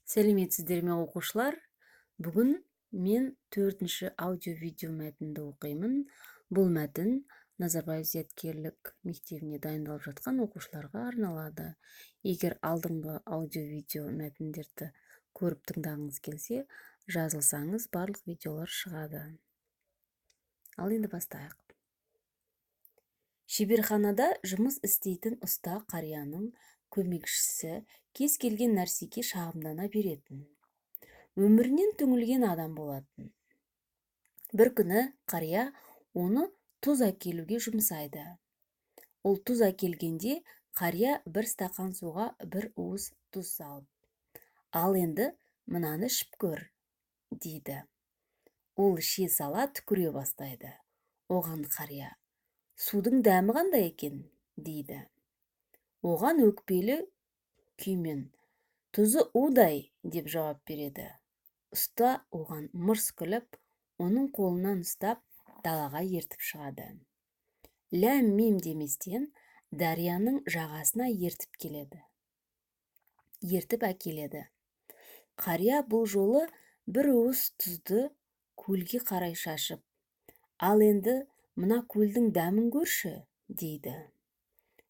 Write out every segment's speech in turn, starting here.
Сәлеметсіздер ме оқушылар? Бүгін мен 4-ші аудио-видео мәтінді оқимын. Бұл мәтін Назарбаев зияткерлік мектебіне дайындалып жатқан оқушыларға арналады. Егер алдыңғы аудио-видео мәтіндерді көріп тыңдағыңыз келсе, жазылсаңыз барлық видеолар шығады. Ал енді бастайық. Шеберханада жұмыс істейтін ұста қарияның көмекшісі кез келген нәрсеге шағымдана беретін. Өмірінен түңілген адам болатын. Бір күні қария оны тұз әкелуге жұмсайды. Ол тұз әкелгенде қария бір стақан суға бір уыс тұз салып: «Ал енді мынаны ішіп көр», дейді. Ол іше сала түкіре бастайды. Оған қария: «Судың дәмі қандай екен?» дейді. Оған өкпелі күймен: «Тұзы удай», деп жауап береді. Ұста оған мырс күліп, оның қолынан ұстап далаға ертіп шығады. Ләм-мим деместен дарияның жағасына ертіп әкеледі. Қария бұл жолы бір уыс тұзды көлге қарай шашып: «Ал енді мына көлдің дәмін көрші», дейді.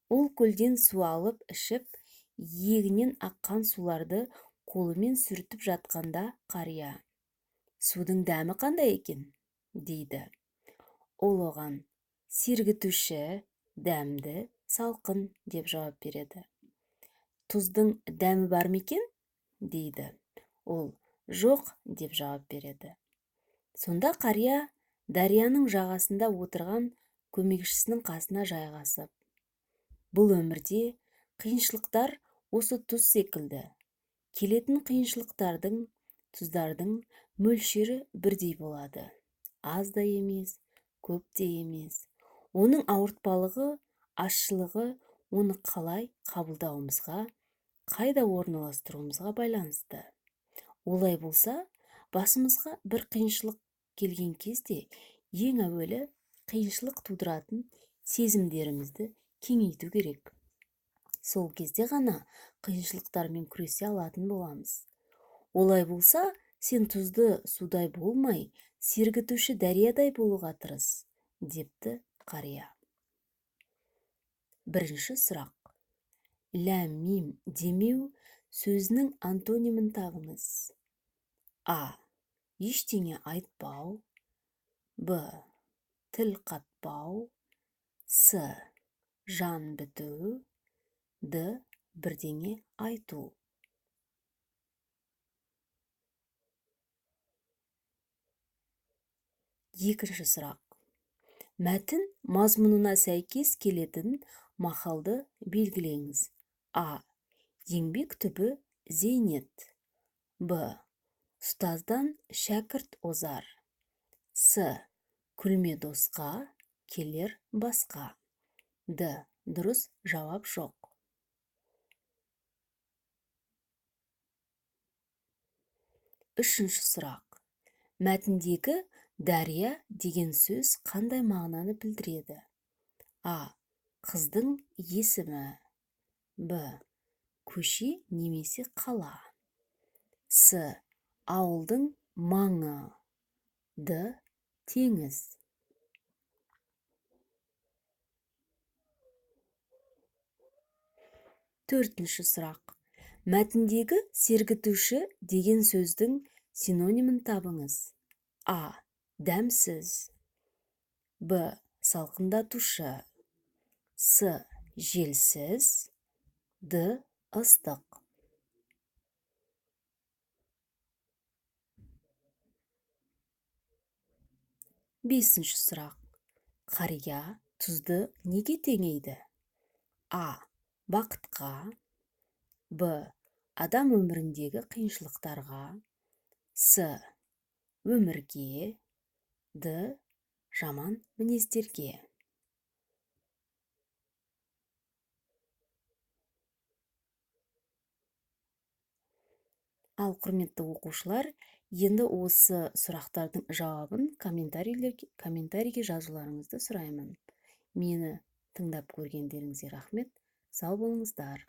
Ол көлден су алып ішіп, иегінен аққан суларды қолымен сүртіп жатқанда қария: «Судың дәмі қандай екен?» дейді. Ол оған: «Сергітуші, дәмді, салқын», деп жауап береді. «Тұздың дәмі бар ма екен?» дейді. Ол «Жоқ», деп жауап береді. Сонда қария дарияның жағасында отырған көмекшісінің қасына жайғасып: «Бұл өмірде қиыншылықтар осы тұз секілді. Келетін қиыншылықтардың, тұздардың мөлшері бірдей болады. Аз да емес, көп те емес. Оның ауыртпалығы, ащылығы оны қалай қабылдауымызға, қайда орналастыруымызға байланысты. Олай болса, басымызға бір қиыншылық келген кезде ең әуелі қиыншылық тудыратын сезімдерімізді кеңейту керек. Сол кезде ғана қиыншылықтармен күресе алатын боламыз. Олай болса, сен тұзды судай болмай, сергітуші дариядай болуға тырыс», депті қария. Бірінші сұрақ. Ләм-мим демеу сөзінің антонимін табыңыз. А. Ештеңе айтпау. Б. Тіл қатпау. С. Жан біту. Д. Бірдеңе айту. Екінші сұрақ. Мәтін мазмұнына сәйкес келетін мақалды белгілеңіз. А. Еңбек түбі зейнет. Б. Ұстаздан шәкірт озар. С. Күлме досқа, келер басқа. Д. Дұрыс жауап жоқ. Үшінші сұрақ. Мәтіндегі дария деген сөз қандай мағынаны білдіреді? А. Қыздың есімі. Б. Көше немесе қала. С. Ауылдың маңы. Д. Теңіз. Төртінші сұрақ. Мәтіндегі сергітуші деген сөздің синонимін табыңыз. А. Дәмсіз. Б. Салқындатушы. С. Желсіз. Д. Ыстық. Бесінші сұрақ. Қария тұзды неге теңейді? А. Бақытқа. Б. Адам өміріндегі қиыншылықтарға. С. Өмірге. Д. Жаман мінездерге. Ал құрметті оқушылар, енді осы сұрақтардың жауабын комментарийге жазуларыңызды сұраймын. Мені тыңдап көргендеріңізге рахмет. Сау болыңыздар.